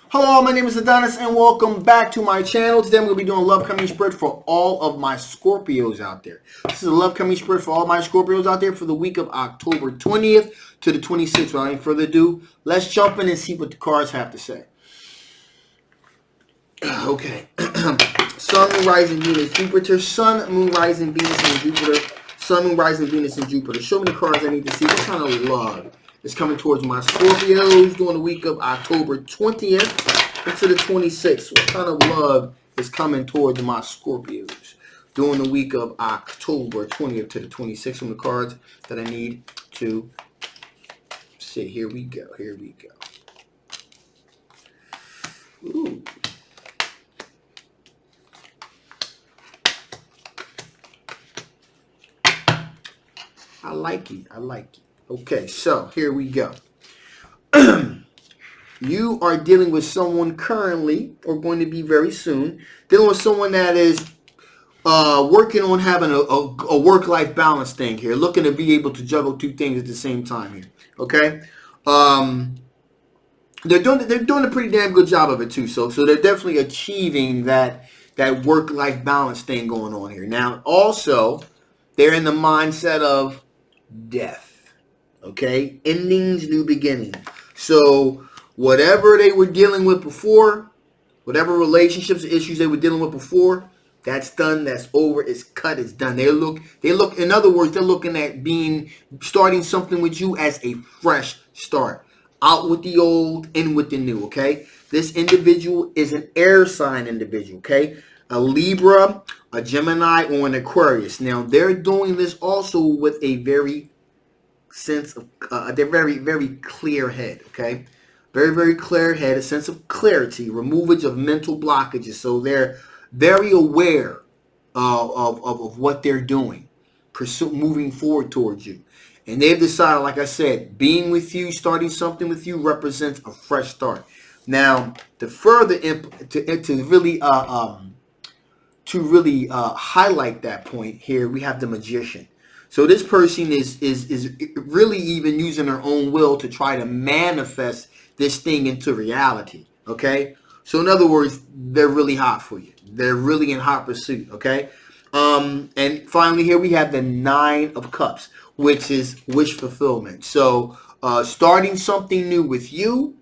Hello, my name is Adonis and welcome back to my channel. Today I'm going to be doing a love coming spread for all of my Scorpios out there. This is a love coming spread for all my Scorpios out there for the week of October 20th to the 26th. Without any further ado, let's jump in and see what the cards have to say. Okay. Sun, Moon, Rising, Venus, Jupiter. Sun, Moon, Rising, Venus, and Jupiter. Sun, Moon, Rising, Venus, and Jupiter. Show me the cards I need to see. What kind of love is coming towards my Scorpios during the week of October 20th into the 26th? What kind of love is coming towards my Scorpios during the week of October 20th to the 26th? From the cards that I need to see. Here we go. Here we go. Ooh. I like it. I like it. Okay, so here we go. You are dealing with someone currently, or going to be very soon, dealing with someone that is working on having a work-life balance thing here, looking to be able to juggle two things at the same time here. Okay, they're doing a pretty damn good job of it too. So they're definitely achieving that work-life balance thing going on here. Now, also, they're in the mindset of death. Okay, endings, new beginnings. So whatever they were dealing with before, whatever relationships or issues they were dealing with before, that's done, that's over, it's cut, it's done. They look, in other words, they're looking at starting something with you as a fresh start. Out with the old, in with the new, okay? This individual is an air sign individual, okay? A Libra, a Gemini, or an Aquarius. Now, they're doing this also with a very sense of, they're very, very clear head, okay? Very, very clear head, a sense of clarity, removage of mental blockages. So they're very aware of what they're doing, moving forward towards you. And they've decided, like I said, being with you, starting something with you represents a fresh start. Now, to further, to really highlight that point here, we have the Magician. So this person is really even using their own will to try to manifest this thing into reality. Okay, so in other words, they're really hot for you. They're really in hot pursuit. Okay, and finally here we have the Nine of Cups, which is wish fulfillment. So starting something new with you,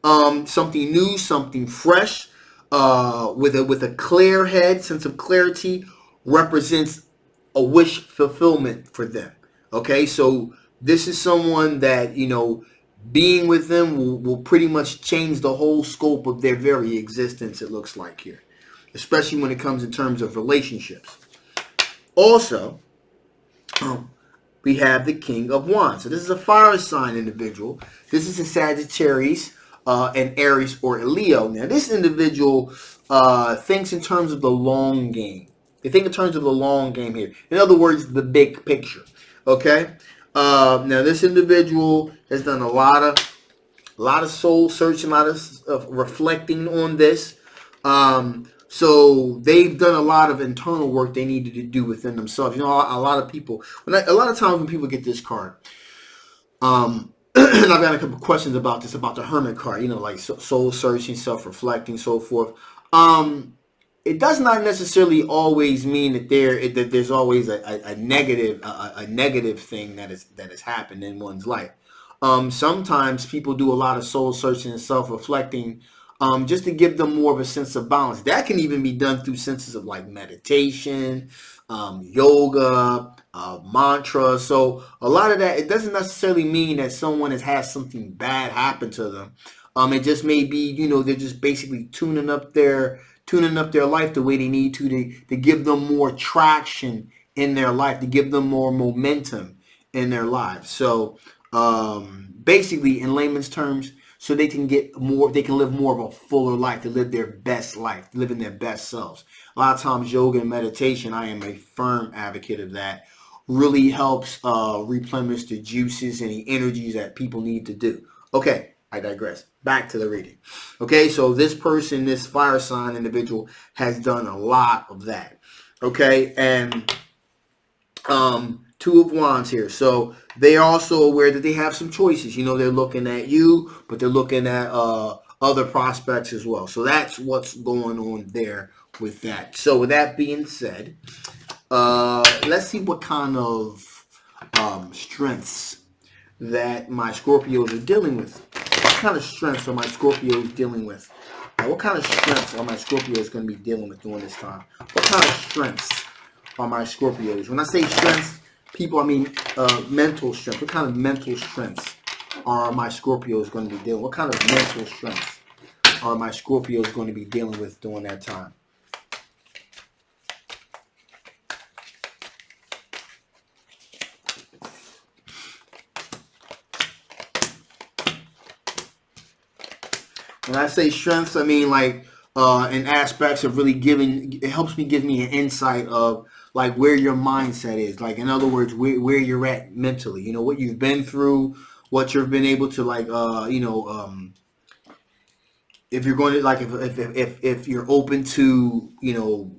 something new, something fresh, with a clear head, sense of clarity, represents a wish fulfillment for them. Okay, so this is someone that, being with them will pretty much change the whole scope of their very existence, it looks like here, especially when it comes in terms of relationships. Also, we have the King of Wands. So this is a fire sign individual. This is a Sagittarius, an Aries, or a Leo. Now, this individual thinks in terms of the long game. They think in terms of the long game here. In other words, the big picture. Okay. Now, this individual has done a lot of soul searching, a lot of reflecting on this. So they've done a lot of internal work they needed to do within themselves. A lot of people, a lot of times when people get this card, and I've got a couple questions about this, about the Hermit card, like soul searching, self-reflecting, so forth. It does not necessarily always mean that there's always a negative thing that has happened in one's life. Sometimes people do a lot of soul searching and self-reflecting, just to give them more of a sense of balance. That can even be done through senses of like meditation, yoga, mantra. So a lot of that, it doesn't necessarily mean that someone has had something bad happen to them. It just may be, they're just basically tuning up their life the way they need to give them more traction in their life, to give them more momentum in their lives. So basically, in layman's terms, so they can live more of a fuller life, to live their best life, living their best selves. A lot of times, yoga and meditation, I am a firm advocate of that, really helps replenish the juices and the energies that people need to do. Okay, I digress. Back to the reading. Okay, so this person, this fire sign individual, has done a lot of that. Okay, and Two of Wands here. So they're also aware that they have some choices. They're looking at you, but they're looking at other prospects as well. So that's what's going on there with that. So with that being said, let's see what kind of strengths that my Scorpios are dealing with. What kind of strengths are my Scorpios dealing with? What kind of strengths are my Scorpios going to be dealing with during this time? What kind of strengths are my Scorpios? When I say strengths, people, I mean mental strength. What kind of mental strengths are my Scorpios going to be dealing with? What kind of mental strengths are my Scorpios going to be dealing with during that time? When I say strengths, I mean like in aspects of really giving, it helps me give me an insight of like where your mindset is. Like in other words, where you're at mentally. You know, what you've been through, what you've been able to like, if you're going to like if you're open to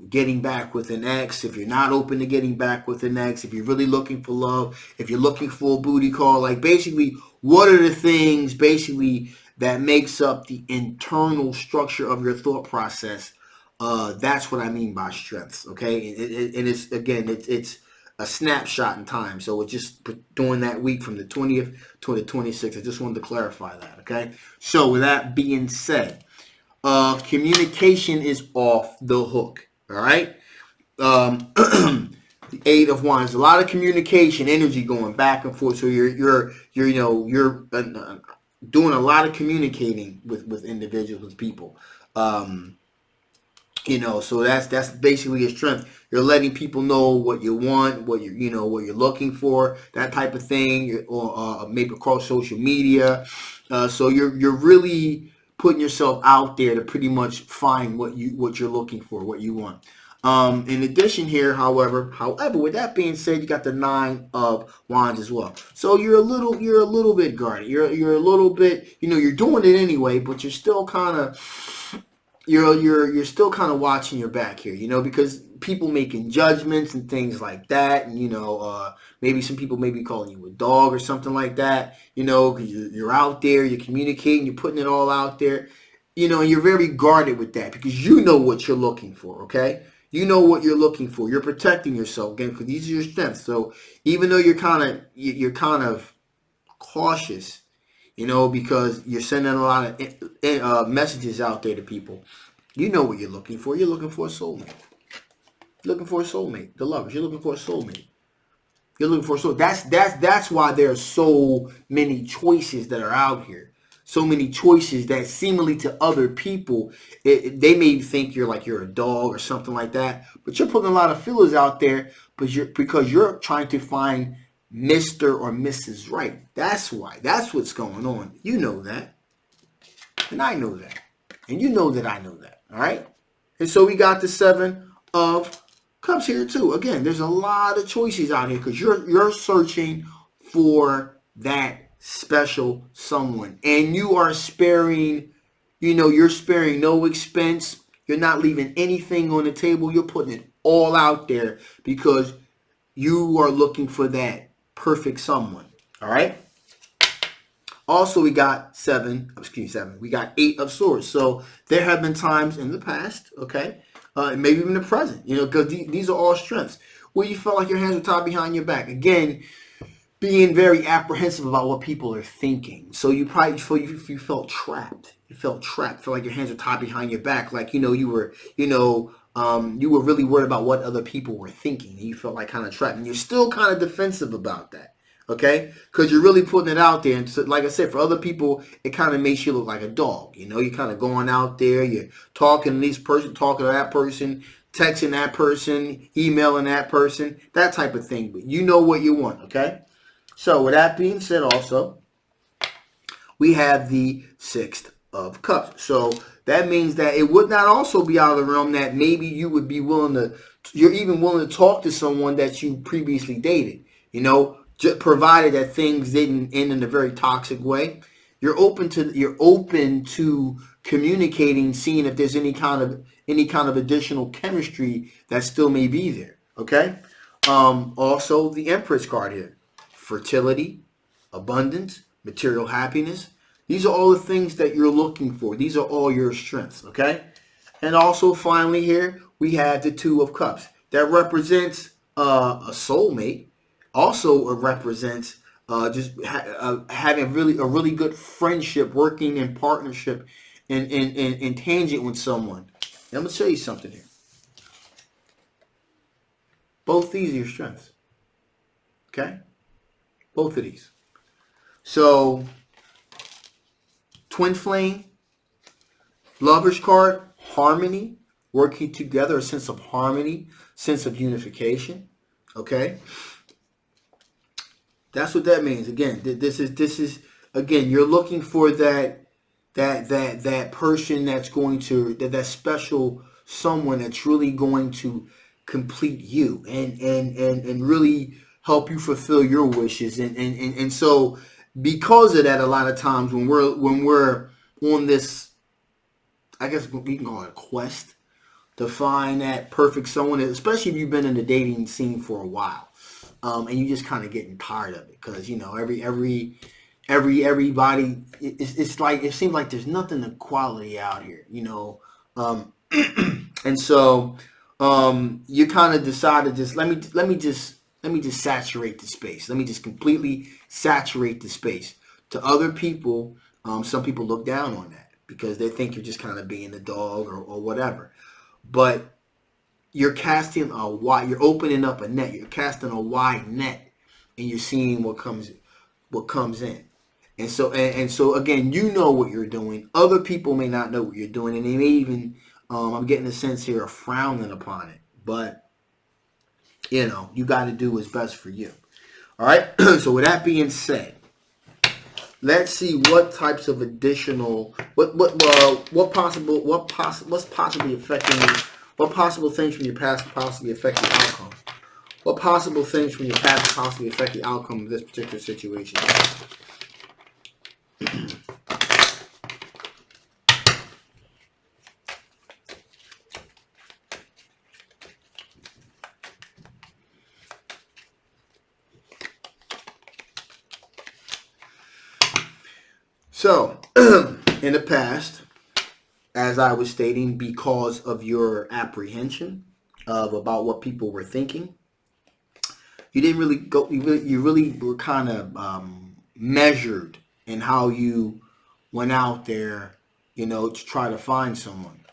getting back with an ex, if you're not open to getting back with an ex, if you're really looking for love, if you're looking for a booty call, like basically what are the things basically that makes up the internal structure of your thought process. That's what I mean by strengths. Okay, and it's again it's a snapshot in time, so it's just during that week from the 20th to the 26th. I just wanted to clarify that. Okay, so with that being said, communication is off the hook. All right. The Eight of Wands, a lot of communication energy going back and forth. So you're doing a lot of communicating with individuals, with people. So that's basically a strength. You're letting people know what you want, what what you're looking for, that type of thing, or maybe across social media. So you're really putting yourself out there to pretty much find what you're looking for, what you want. In addition here, however, with that being said, you got the Nine of Wands as well. So you're a little bit guarded. You're a little bit, you're doing it anyway, but you're still kind of you're still kind of watching your back here, because people making judgments and things like that, and maybe some people may be calling you a dog or something like that, because you're out there, you're communicating, you're putting it all out there, and you're very guarded with that because you know what you're looking for. Okay. You know what you're looking for. You're protecting yourself again because these are your strengths. So even though you're kind of cautious, because you're sending a lot of messages out there to people, you know what you're looking for. You're looking for a soulmate. You're looking for a soulmate. The lovers. You're looking for a soulmate. You're looking for a soul. That's why there are so many choices that are out here. So many choices that seemingly to other people, they may think you're a dog or something like that. But you're putting a lot of feelers out there, because you're trying to find Mr. or Mrs. Right. That's why. That's what's going on. You know that. And I know that. And you know that I know that. All right? And so we got the Seven of Cups here too. Again, there's a lot of choices out here because you're searching for that special someone. And you are sparing, you're sparing no expense. You're not leaving anything on the table. You're putting it all out there because you are looking for that perfect someone. All right? Also, we got seven. We got Eight of Swords. So there have been times in the past, okay, maybe even the present, because these are all strengths, where you felt like your hands were tied behind your back. Again, being very apprehensive about what people are thinking. So you probably you felt trapped. You felt like your hands were tied behind your back, like you were really worried about what other people were thinking, and you felt like kind of trapped, and you're still kind of defensive about that. Okay, because you're really putting it out there, and so, like I said, for other people, it kind of makes you look like a dog. You're kind of going out there, you're talking to this person, talking to that person, texting that person, emailing that person, that type of thing. But you know what you want. Okay, so with that being said, also we have the Six of Cups. So that means that it would not also be out of the realm that maybe you would be you're even willing to talk to someone that you previously dated. Provided that things didn't end in a very toxic way, you're open to communicating, seeing if there's any kind of additional chemistry that still may be there. Okay. Also, the Empress card here: fertility, abundance, material happiness, These are all the things that you're looking for. These are all your strengths, okay? And also, finally, here we have the Two of Cups. That represents a soulmate. Also, it represents having a really good friendship, working in partnership, in tangent with someone. And I'm gonna tell you something here. Both these are your strengths. Okay? Both of these. So, twin flame, lover's card, harmony, working together, a sense of harmony, sense of unification. Okay? That's what that means. Again, this is again, you're looking for that person that's going to that special someone that's really going to complete you and really help you fulfill your wishes. And so because of that, a lot of times when we're on this, I guess we can call it a quest to find that perfect someone, especially if you've been in the dating scene for a while, and you just kind of getting tired of it because everybody, it's like it seems like there's nothing of quality out here, and so you kind of decide to just let me just saturate the space. Let me just completely saturate the space. To other people, some people look down on that because they think you're just kind of being a dog or whatever. But you're casting you're opening up a net. You're casting a wide net, and you're seeing what comes in. And so again, you know what you're doing. Other people may not know what you're doing, and they may even, I'm getting a sense here of frowning upon it. But you got to do what's best for you. All right. So with that being said, let's see what types of additional what's possibly affecting you. What possible things from your past could possibly affect the outcome? What possible things from your past could possibly affect the outcome of this particular situation? So, in the past, as I was stating, because of your apprehension about what people were thinking, you didn't really go. You really were kind of measured in how you went out there, to try to find someone.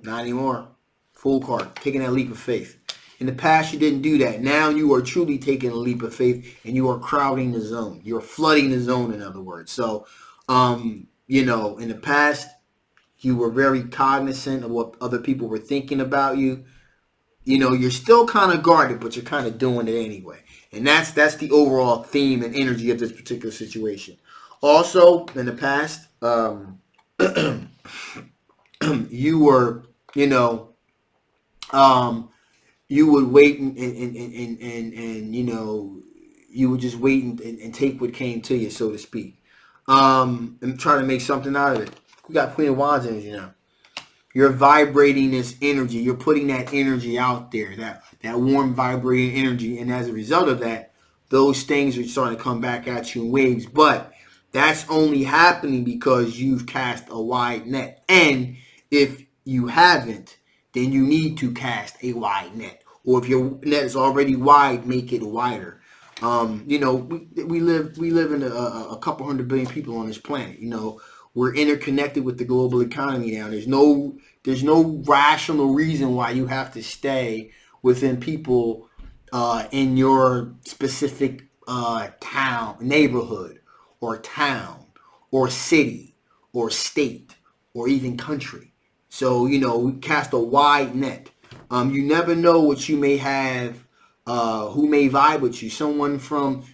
Not anymore. Full card, taking that leap of faith. In the past, you didn't do that. Now you are truly taking a leap of faith, and you are crowding the zone. You're flooding the zone, in other words. So, in the past, you were very cognizant of what other people were thinking about you. You're still kind of guarded, but you're kind of doing it anyway. And that's the overall theme and energy of this particular situation. Also, in the past, you were, you would wait and you would just wait and take what came to you, so to speak, and try to make something out of it. You got Queen of Wands energy now. You're vibrating this energy. You're putting that energy out there, that warm vibrating energy, and as a result of that, those things are starting to come back at you in waves. But that's only happening because you've cast a wide net, and if you haven't, then you need to cast a wide net. Or if your net is already wide, make it wider. We live in a couple 100 billion people on this planet. We're interconnected with the global economy now. There's no rational reason why you have to stay within people in your specific neighborhood, or town, or city, or state, or even country. So, we cast a wide net. You never know what you may have, who may vibe with you.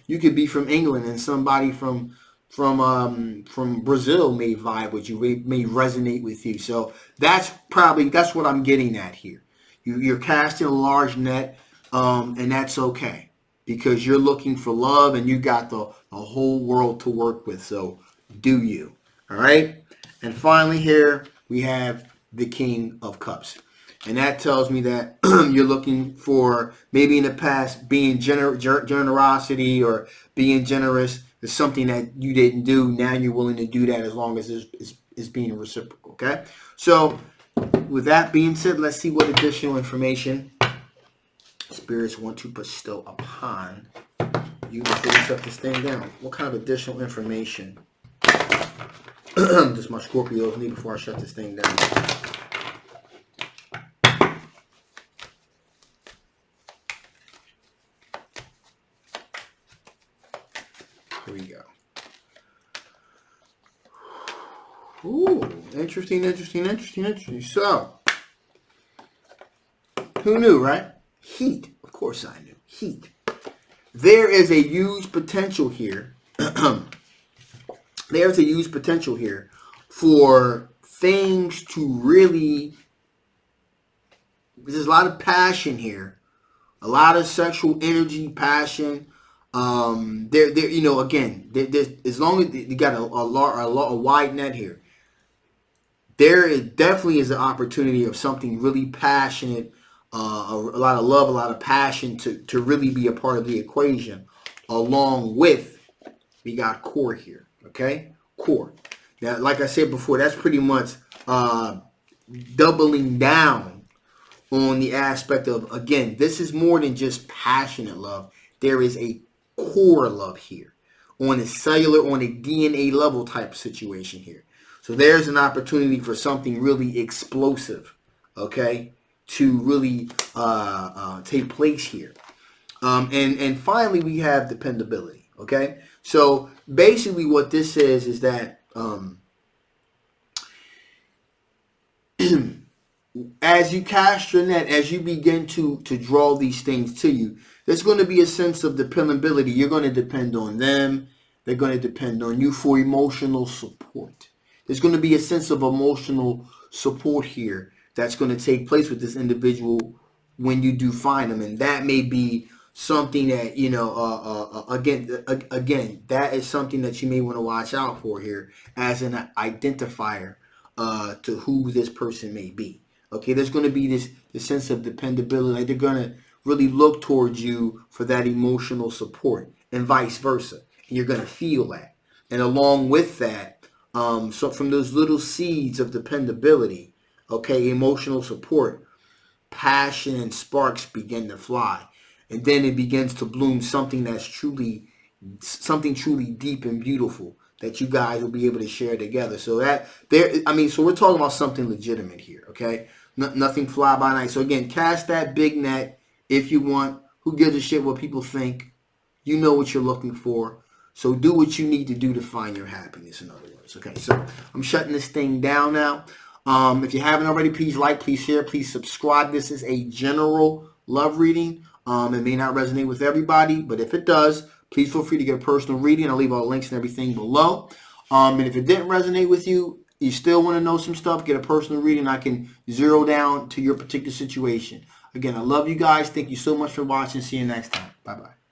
You could be from England, and somebody from Brazil may vibe with you, may resonate with you. So that's what I'm getting at here. You're casting a large net, and that's okay, because you're looking for love, and you got the whole world to work with. So do you. All right. And finally here we have the King of Cups. And that tells me that you're looking for, maybe in the past, being generosity or being generous. It's something that you didn't do. Now you're willing to do that as long as it's being reciprocal. Okay. So with that being said, let's see what additional information spirits want to bestow upon you before we shut this thing down. What kind of additional information does my Scorpios need before I shut this thing down? Here we go. Ooh, interesting. So, who knew, right? Heat. Of course I knew. Heat. There is a huge potential here. There's a huge potential here for things to really... There's a lot of passion here. A lot of sexual energy, passion. You know, again, as long as you got a wide net here, there definitely is an opportunity of something really passionate, a lot of love, a lot of passion to really be a part of the equation, along with, we got core here, okay? Core. Now, like I said before, that's pretty much doubling down on the aspect of, again, this is more than just passionate love. There is a core love here on a cellular, on a DNA level type situation here. So there's an opportunity for something really explosive, okay, to really take place here. And finally, we have dependability, okay? So basically what this says is that as you cast your net, as you begin to draw these things to you, there's going to be a sense of dependability. You're going to depend on them. They're going to depend on you for emotional support. There's going to be a sense of emotional support here that's going to take place with this individual when you do find them. And that may be something that, you know, again, that is something that you may want to watch out for here as an identifier to who this person may be. Okay, there's going to be this sense of dependability. Like they're going to really look towards you for that emotional support and vice versa. And you're going to feel that. And along with that, so from those little seeds of dependability, okay, emotional support, passion and sparks begin to fly. And then it begins to bloom something that's truly deep and beautiful that you guys will be able to share together. So so we're talking about something legitimate here, okay? Nothing fly by night. So again, cast that big net if you want. Who gives a shit what people think? You know what you're looking for. So do what you need to do to find your happiness, in other words. Okay, so I'm shutting this thing down now. If you haven't already, please like, please share, please subscribe. This is a general love reading. It may not resonate with everybody, but if it does, please feel free to get a personal reading. I'll leave all the links and everything below. And if it didn't resonate with you, you still want to know some stuff, get a personal reading. I can zero down to your particular situation. Again, I love you guys. Thank you so much for watching. See you next time. Bye-bye.